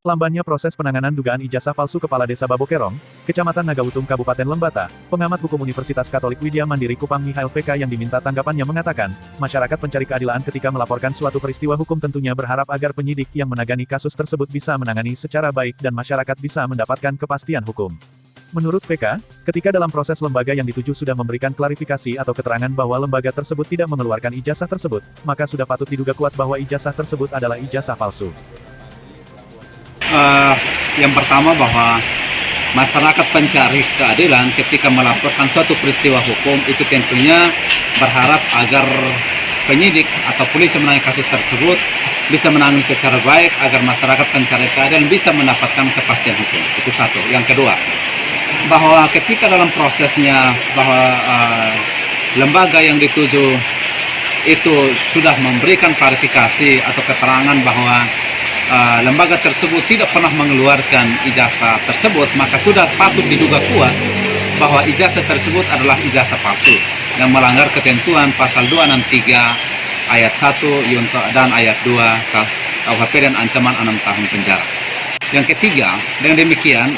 Lambannya proses penanganan dugaan ijazah palsu Kepala Desa Babokerong, Kecamatan Nagautum Kabupaten Lembata, pengamat hukum Universitas Katolik Widya Mandiri Kupang Mihail VK yang diminta tanggapannya mengatakan, masyarakat pencari keadilan ketika melaporkan suatu peristiwa hukum tentunya berharap agar penyidik yang menangani kasus tersebut bisa menangani secara baik dan masyarakat bisa mendapatkan kepastian hukum. Menurut VK, ketika dalam proses lembaga yang dituju sudah memberikan klarifikasi atau keterangan bahwa lembaga tersebut tidak mengeluarkan ijazah tersebut, maka sudah patut diduga kuat bahwa ijazah tersebut adalah ijazah palsu. Yang pertama bahwa masyarakat pencari keadilan ketika melaporkan suatu peristiwa hukum itu tentunya berharap agar penyidik atau polisi menangani kasus tersebut bisa menangani secara baik agar masyarakat pencari keadilan bisa mendapatkan kepastian hukum. Itu satu. Yang kedua, bahwa ketika dalam prosesnya bahwa lembaga yang dituju itu sudah memberikan klarifikasi atau keterangan bahwa lembaga tersebut tidak pernah mengeluarkan ijazah tersebut, maka sudah patut diduga kuat bahwa ijazah tersebut adalah ijazah palsu yang melanggar ketentuan pasal 263 ayat 1 dan ayat 2 KUHP dan ancaman 6 tahun penjara. Yang ketiga, dengan demikian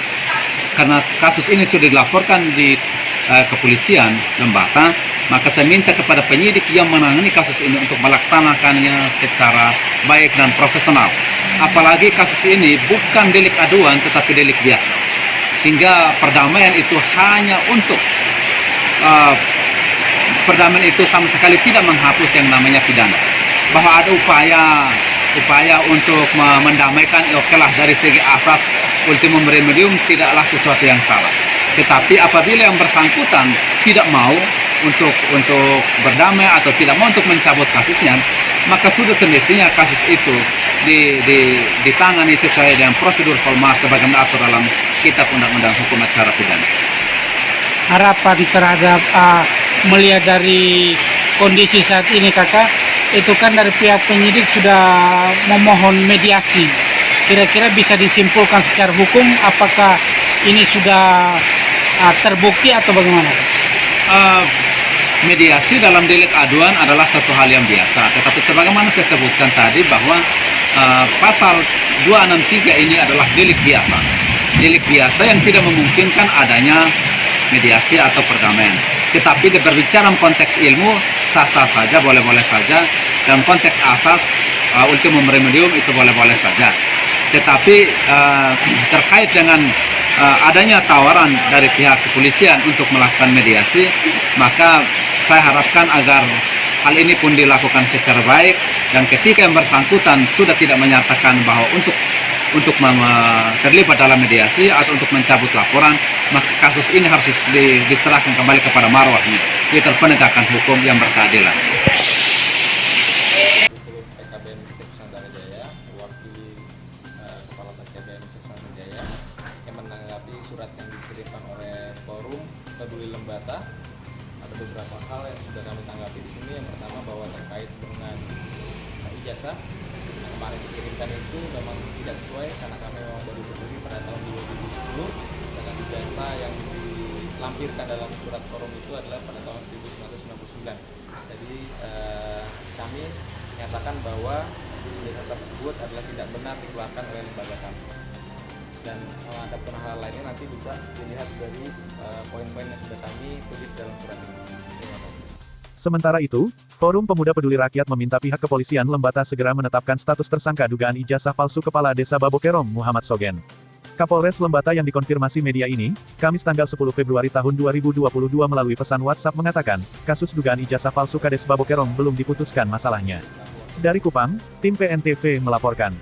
karena kasus ini sudah dilaporkan di kepolisian Lembata, maka saya minta kepada penyidik yang menangani kasus ini untuk melaksanakannya secara baik dan profesional. Apalagi kasus ini bukan delik aduan tetapi delik biasa, sehingga perdamaian itu hanya untuk perdamaian itu sama sekali tidak menghapus yang namanya pidana. Bahwa ada upaya untuk mendamaikan, okelah dari segi asas ultimum remedium tidaklah sesuatu yang salah. Tetapi apabila yang bersangkutan tidak mau untuk berdamai atau tidak mau untuk mencabut kasusnya, maka sudah semestinya kasus itu ditangani sesuai dengan prosedur formal sebagaimana diatur dalam Kitab Undang-Undang Hukum Acara Pidana. Harapan terhadap melihat dari kondisi saat ini kakak, itu kan dari pihak penyidik sudah memohon mediasi. Kira-kira bisa disimpulkan secara hukum apakah ini sudah terbukti atau bagaimana? Mediasi dalam delik aduan adalah satu hal yang biasa, tetapi sebagaimana saya sebutkan tadi bahwa pasal 263 ini adalah delik biasa. Delik biasa yang tidak memungkinkan adanya mediasi atau perdamaian. Tetapi berbicara konteks ilmu, sah-sah saja, boleh-boleh saja. Dalam konteks asas, ultimum remedium itu boleh-boleh saja. Tetapi terkait dengan adanya tawaran dari pihak kepolisian untuk melakukan mediasi, maka saya harapkan agar hal ini pun dilakukan secara baik, dan ketika yang bersangkutan sudah tidak menyatakan bahwa untuk terlibat dalam mediasi atau untuk mencabut laporan, maka kasus ini harus diserahkan kembali kepada marwahnya, yaitu penegakan hukum yang berkeadilan. PKBM Nusantara Jaya, mewakili Kepala PKBM Nusantara Jaya yang menanggapi surat yang dikirimkan oleh Forum Peduli Lembata. Ada beberapa hal yang sudah kami tanggapi di sini. Yang pertama bahwa terkait dengan ijazah yang kemarin dikirimkan itu memang tidak sesuai karena kami memang baru berdiri pada tahun 2010 dengan ijazah yang dilampirkan dalam surat forum itu adalah pada tahun 1999. Jadi kami menyatakan bahwa ijazah tersebut adalah tidak benar dikeluarkan oleh lembaga kami. Dan ada pun hal lainnya nanti bisa dilihat dari poin-poin yang sudah kami tulis dalam surat ini. Terima kasih. Sementara itu, Forum Pemuda Peduli Rakyat meminta pihak kepolisian Lembata segera menetapkan status tersangka dugaan ijazah palsu Kepala Desa Babokerong Muhammad Sogen. Kapolres Lembata yang dikonfirmasi media ini, Kamis tanggal 10 Februari tahun 2022 melalui pesan WhatsApp mengatakan, kasus dugaan ijazah palsu Kades Babokerong belum diputuskan masalahnya. Dari Kupang, tim PNTV melaporkan.